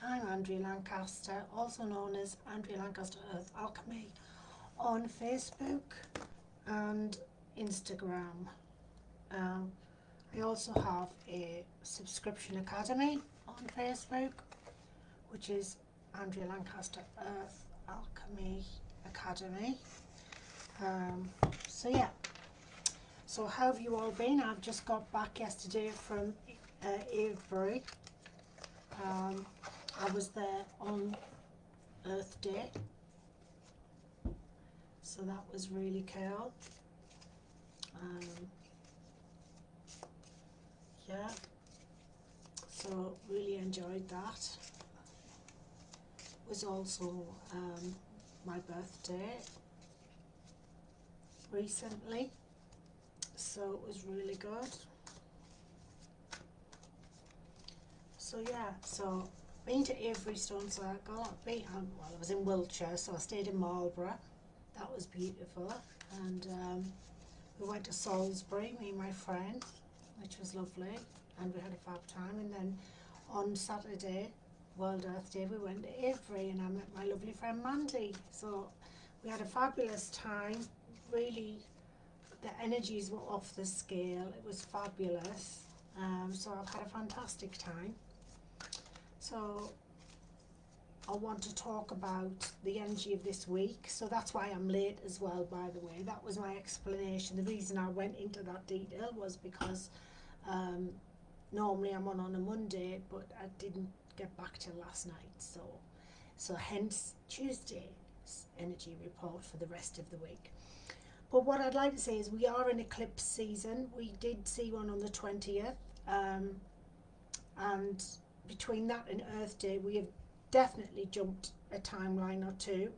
I'm Andrea Lancaster, also known as Andrea Lancaster Earth Alchemy, on Facebook and Instagram. Um, I also have a subscription academy on Facebook, which is Andrea Lancaster Earth Alchemy Academy. So yeah, so how have you all been? I've just got back yesterday from Avebury. I was there on Earth Day, so that was really cool. Yeah, so really enjoyed that. It was also my birthday recently, so it was really good. So yeah, so been to Avebury Stone Circle. Well, I was in Wiltshire, so I stayed in Marlborough. That was beautiful. And we went to Salisbury, me and my friend, which was lovely, and we had a fab time. And then on Saturday, World Earth Day, we went to Avebury and I met my lovely friend Mandy. So we had a fabulous time. Really, the energies were off the scale. It was fabulous. So I've had a fantastic time. So I want to talk about the energy of this week. So that's why I'm late as well, by the way. That was my explanation. The reason I went into that detail was because normally I'm on a Monday, but I didn't get back till last night. So hence Tuesday's energy report for the rest of the week. But what I'd like to say is we are in eclipse season. We did see one on the 20th. And between that and Earth Day, we have definitely jumped a timeline or two.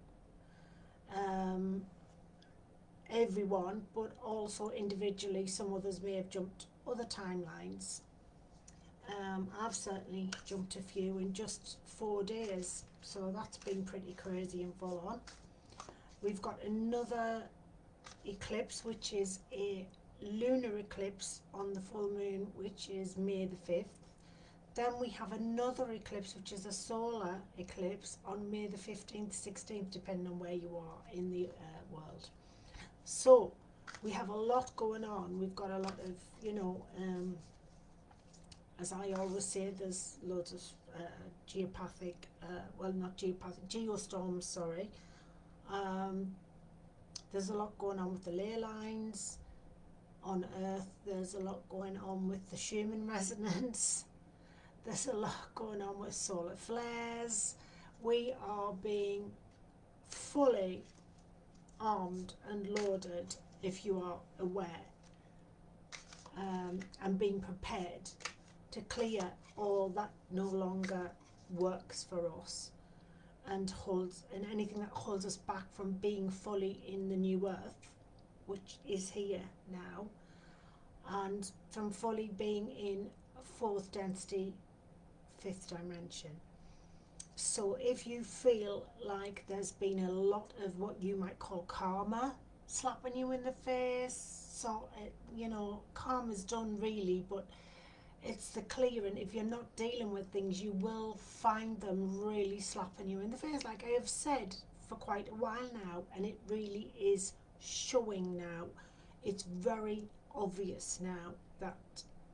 Everyone, but also individually, some others may have jumped other timelines. I've certainly jumped a few in just 4 days, so that's been pretty crazy and full on. We've got another eclipse, which is a lunar eclipse on the full moon, which is May the 5th. Then we have another eclipse, which is a solar eclipse on May the 15th, 16th, depending on where you are in the world. So we have a lot going on. We've got a lot of, as I always say, there's loads of geostorms, sorry. There's a lot going on with the ley lines on Earth. There's a lot going on with the Schumann resonance. There's a lot going on with solar flares. We are being fully armed and loaded, if you are aware, and being prepared to clear all that no longer works for us and anything that holds us back from being fully in the new Earth, which is here now, and from fully being in fourth density, fifth dimension. So if you feel like there's been a lot of what you might call karma slapping you in the face, so karma's done really, but it's the clearing. If you're not dealing with things, you will find them really slapping you in the face, like I have said for quite a while now, and it really is showing now. It's very obvious now that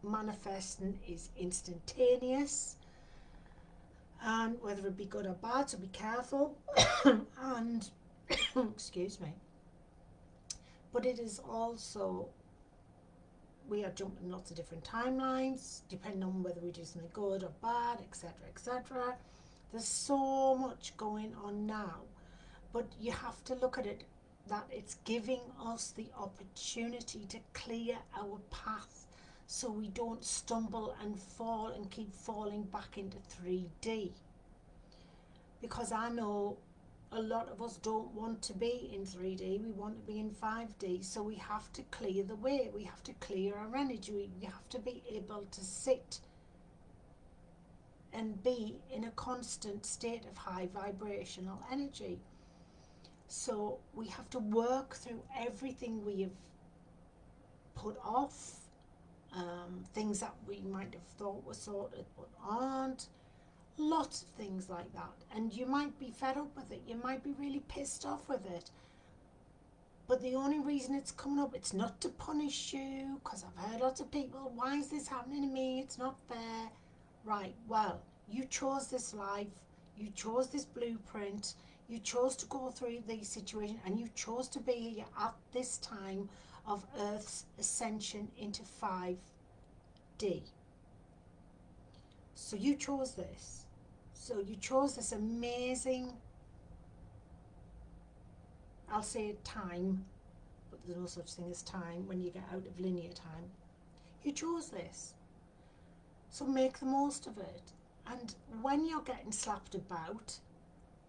manifesting is instantaneous, and whether it be good or bad, so be careful. And excuse me, but it is also, we are jumping lots of different timelines depending on whether we do something good or bad, etc., etc. There's so much going on now, but you have to look at it that it's giving us the opportunity to clear our path so we don't stumble and fall and keep falling back into 3D. Because I know a lot of us don't want to be in 3D, we want to be in 5D, so we have to clear the way, we have to clear our energy, we have to be able to sit and be in a constant state of high vibrational energy. So we have to work through everything we have put off, things that we might have thought were sorted but aren't. Lots of things like that. And you might be fed up with it. You might be really pissed off with it. But the only reason it's coming up, it's not to punish you, because I've heard lots of people, why is this happening to me? It's not fair. Right, well, you chose this life, you chose this blueprint, you chose to go through these situations, and you chose to be here at this time of Earth's ascension into 5D. So you chose this. So you chose this amazing, I'll say time, but there's no such thing as time when you get out of linear time. You chose this. So make the most of it. And when you're getting slapped about,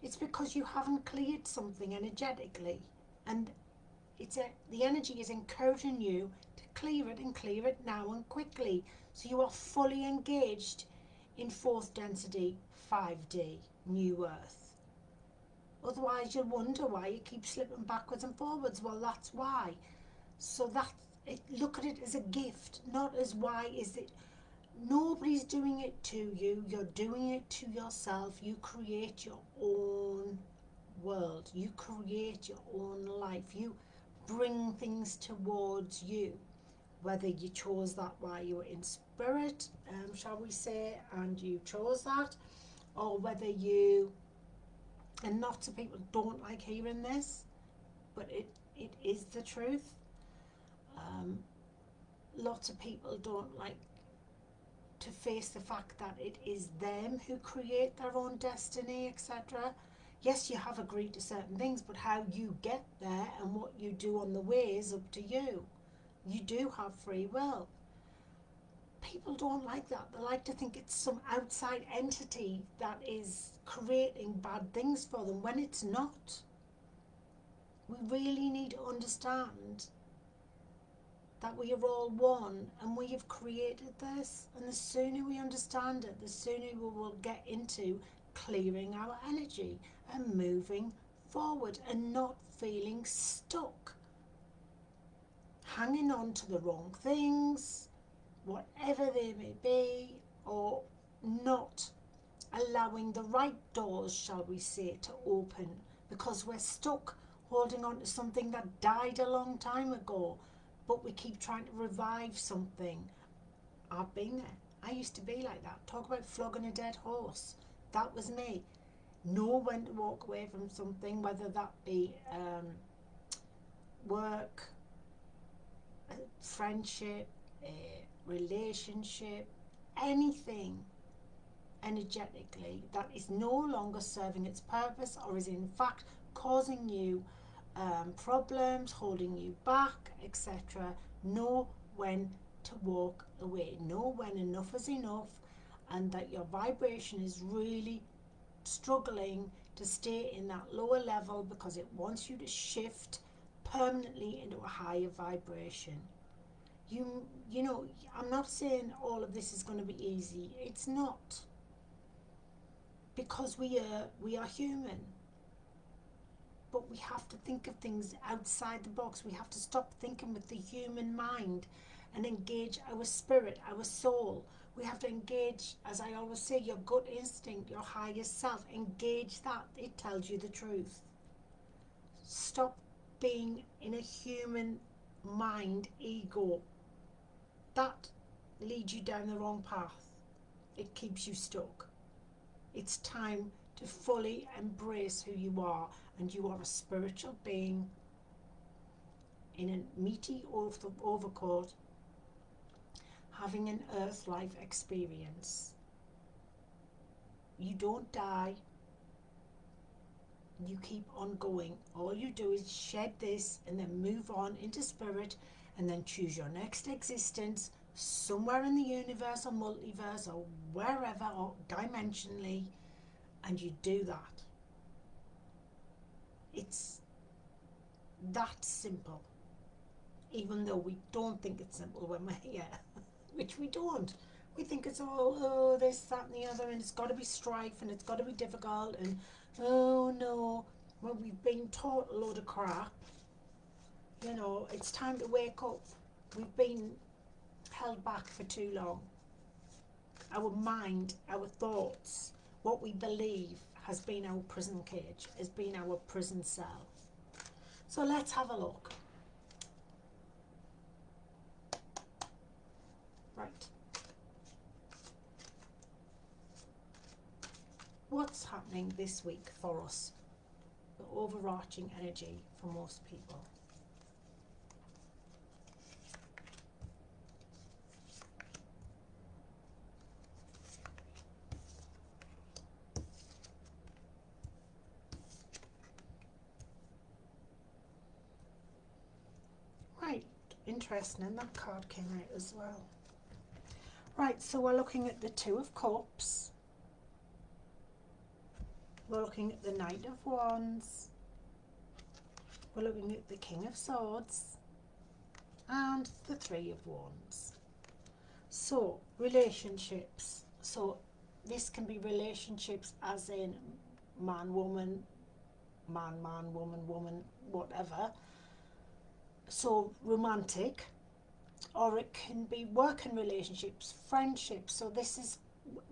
it's because you haven't cleared something energetically. And the energy is encouraging you to clear it, and clear it now and quickly. So you are fully engaged in fourth density 5D New Earth. Otherwise you'll wonder why you keep slipping backwards and forwards. Well, that's why. So look at it as a gift, not as why is it. Nobody's doing it to you. You're doing it to yourself. You create your own world. You create your own life. You bring things towards you. Whether you chose that while you were in spirit, shall we say, and you chose that, or whether you, and lots of people don't like hearing this, but it is the truth. Lots of people don't like to face the fact that it is them who create their own destiny, etc. Yes, you have agreed to certain things, but how you get there and what you do on the way is up to you. You do have free will. People don't like that. They like to think it's some outside entity that is creating bad things for them when it's not. We really need to understand that we are all one and we have created this, and the sooner we understand it, the sooner we will get into clearing our energy and moving forward and not feeling stuck, hanging on to the wrong things, whatever they may be, or not allowing the right doors, shall we say, to open because we're stuck holding on to something that died a long time ago. But we keep trying to revive something. I've been there. I used to be like that. Talk about flogging a dead horse. That was me. Know when to walk away from something, whether that be work, friendship, relationship, anything energetically that is no longer serving its purpose or is in fact causing you problems, holding you back, etc. Know when to walk away. Know when enough is enough and that your vibration is really struggling to stay in that lower level because it wants you to shift permanently into a higher vibration. You know, I'm not saying all of this is going to be easy. It's not. Because we are human. But we have to think of things outside the box. We have to stop thinking with the human mind and engage our spirit, our soul. We have to engage, as I always say, your gut instinct, your highest self. Engage that. It tells you the truth. Stop being in a human mind ego. That leads you down the wrong path. It keeps you stuck. It's time to fully embrace who you are, and you are a spiritual being in a meaty overcoat having an earth life experience. You don't die. You keep on going. All you do is shed this and then move on into spirit and then choose your next existence somewhere in the universe or multiverse or wherever or dimensionally, and you do that. It's that simple, even though we don't think it's simple when we're here, which we don't. We think it's all, this, that and the other, and it's got to be strife and it's got to be difficult, and oh no, well, we've been taught a load of crap. You know, it's time to wake up. We've been held back for too long. Our mind, our thoughts, what we believe has been our prison cage, has been our prison cell. So let's have a look. Right. What's happening this week for us? The overarching energy for most people. Right, interesting, and that card came out as well. Right, so we're looking at the Two of Cups. We're looking at the Knight of Wands. We're looking at the King of Swords and the Three of Wands. So, relationships. So, this can be relationships as in man, woman, man, man, woman, woman, whatever. So, romantic. Or it can be working relationships, friendships. So this is,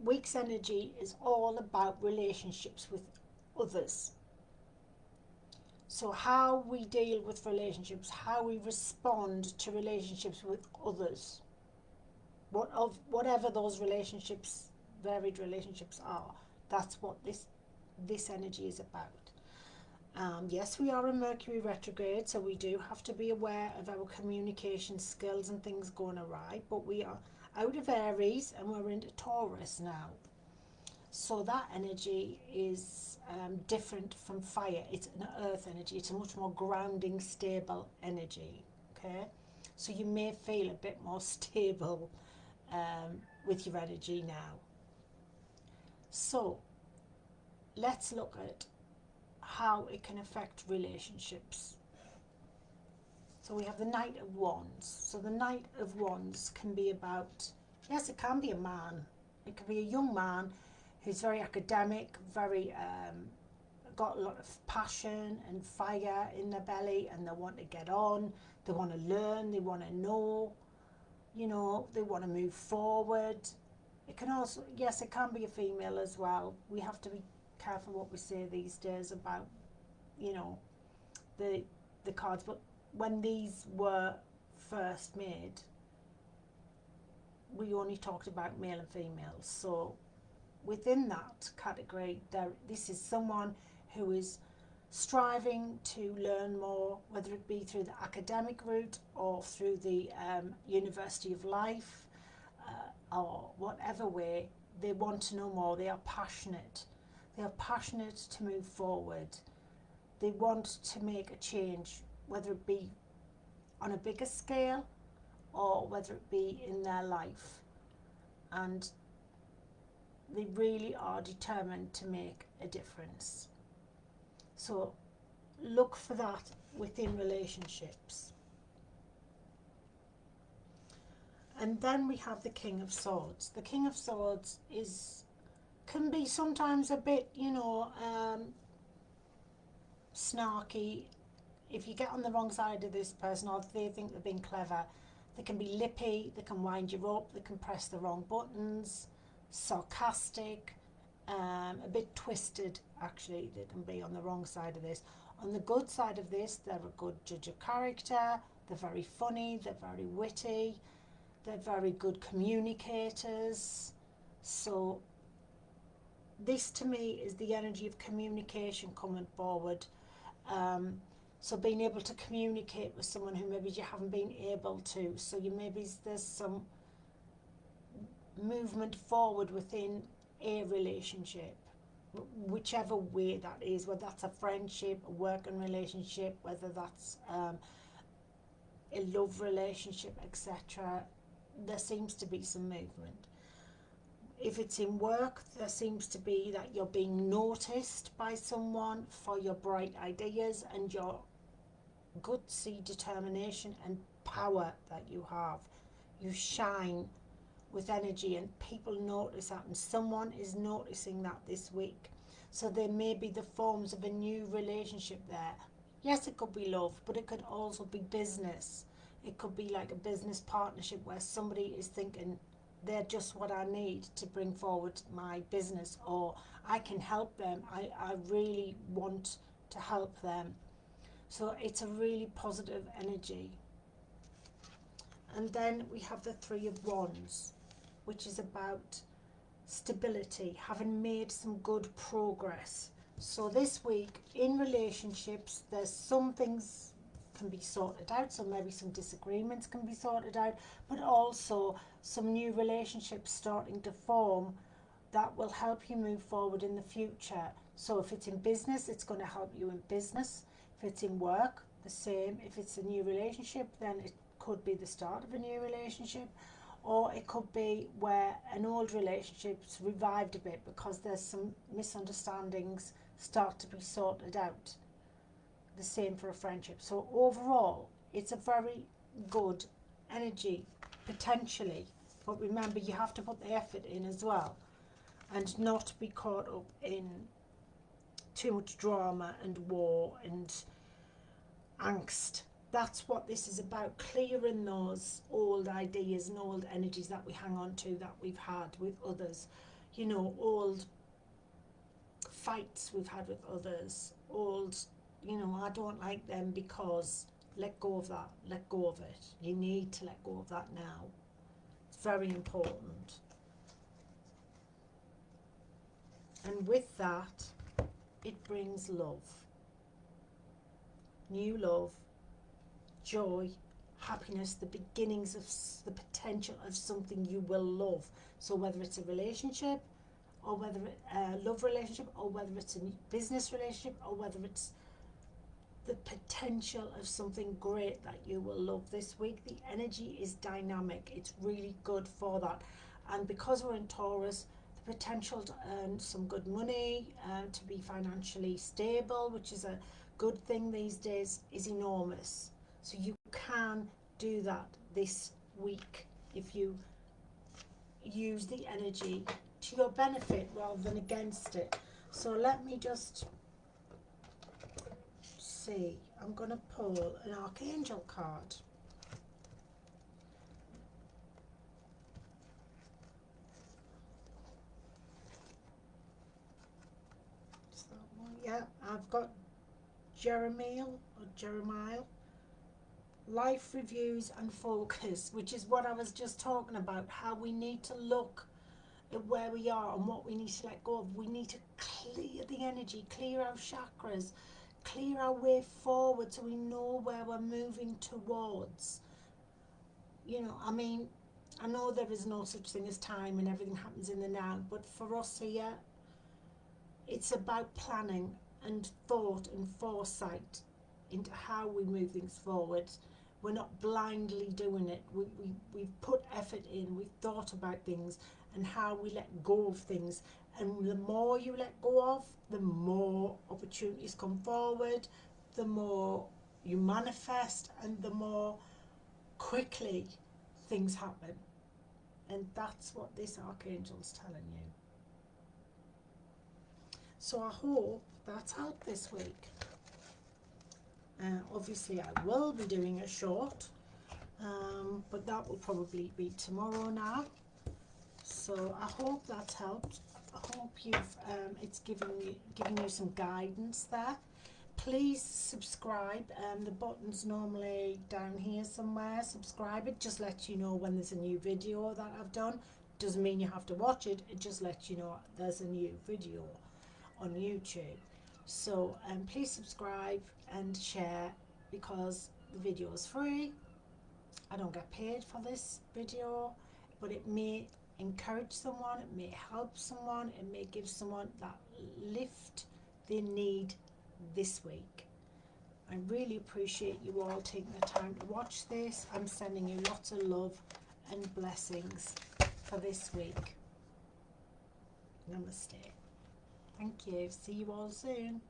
week's energy is all about relationships with others. So how we deal with relationships, how we respond to relationships with others, whatever those relationships, varied relationships are, that's what this energy is about. Yes, we are in Mercury retrograde, so we do have to be aware of our communication skills and things going awry, but we are out of Aries and we're into Taurus now. So that energy is different from fire. It's an earth energy. It's a much more grounding, stable energy. Okay, so you may feel a bit more stable with your energy now. So let's look at how it can affect relationships. So we have the Knight of Wands. So the Knight of Wands can be about, yes, it can be a man. It can be a young man who's very academic, very got a lot of passion and fire in their belly, and they want to get on, they want to learn, they want to know, you know, they want to move forward. It can also, yes, it can be a female as well. We have to be careful what we say these days about, you know, the cards. But when these were first made, we only talked about male and female. So within that category, this is someone who is striving to learn more, whether it be through the academic route or through the University of Life, or whatever way. They want to know more. They are passionate. They are passionate to move forward. They want to make a change, whether it be on a bigger scale or whether it be in their life. And they really are determined to make a difference. So look for that within relationships. And then we have the King of Swords. The King of Swords can be sometimes a bit, you know, snarky. If you get on the wrong side of this person or they think they're being clever, they can be lippy, they can wind you up, they can press the wrong buttons, sarcastic, a bit twisted. Actually, they can be on the wrong side of this. On the good side of this, they're a good judge of character, they're very funny, they're very witty, they're very good communicators. So this to me is the energy of communication coming forward. So being able to communicate with someone who maybe you haven't been able to. So there's some movement forward within a relationship, whichever way that is, whether that's a friendship, a working relationship, whether that's a love relationship, etc. There seems to be some movement. If it's in work, there seems to be that you're being noticed by someone for your bright ideas and your gutsy determination and power that you have. You shine with energy and people notice that, and someone is noticing that this week. So there may be the forms of a new relationship there. Yes, it could be love, but it could also be business. It could be like a business partnership where somebody is thinking, they're just what I need to bring forward my business, or I can help them. I really want to help them. So it's a really positive energy. And then we have the Three of Wands, which is about stability, having made some good progress. So this week in relationships, there's some things can be sorted out, so maybe some disagreements can be sorted out, but also some new relationships starting to form that will help you move forward in the future. So if it's in business, it's going to help you in business. If it's in work, the same. If it's a new relationship, then it could be the start of a new relationship, or it could be where an old relationship's revived a bit because there's some misunderstandings start to be sorted out. The same for a friendship. So overall, it's a very good energy, potentially. But remember, you have to put the effort in as well, and not be caught up in too much drama and war and angst. That's what this is about, clearing those old ideas and old energies that we hang on to, that we've had with others. You know, old fights we've had with others, old, you know, I don't like them because, let go of that, let go of it. You need to let go of that now. It's very important. And with that, it brings love. New love, joy, happiness, the beginnings of the potential of something you will love. So whether it's a relationship, or whether it's a love relationship, or whether it's a business relationship, or whether it's the potential of something great that you will love this week. The energy is dynamic. It's really good for that. And because we're in Taurus, the potential to earn some good money, to be financially stable, which is a good thing these days, is enormous. So you can do that this week if you use the energy to your benefit rather than against it. So let me just see. I'm going to pull an Archangel card. Is that one? Yeah, I've got Jeremiah. Life reviews and focus, which is what I was just talking about, how we need to look at where we are and what we need to let go of. We need to clear the energy, clear our chakras, clear our way forward so we know where we're moving towards. You know, I mean, I know there is no such thing as time and everything happens in the now, but for us here, it's about planning and thought and foresight into how we move things forward. We're not blindly doing it. We've put effort in, we've thought about things and how we let go of things. And the more you let go of, the more opportunities come forward, the more you manifest, and the more quickly things happen. And that's what this Archangel's telling you. So I hope that's helped this week. Obviously I will be doing a short, but that will probably be tomorrow now. So I hope that's helped. I hope you've it's given you some guidance there. Please subscribe. The button's normally down here somewhere. Subscribe. It just lets you know when there's a new video that I've done. Doesn't mean you have to watch it. It just lets you know there's a new video on YouTube. So please subscribe and share, because the video is free. I don't get paid for this video, but it may encourage someone, it may help someone, it may give someone that lift they need this week. I really appreciate you all taking the time to watch this. I'm sending you lots of love and blessings for this week. Namaste. Thank you. See you all soon.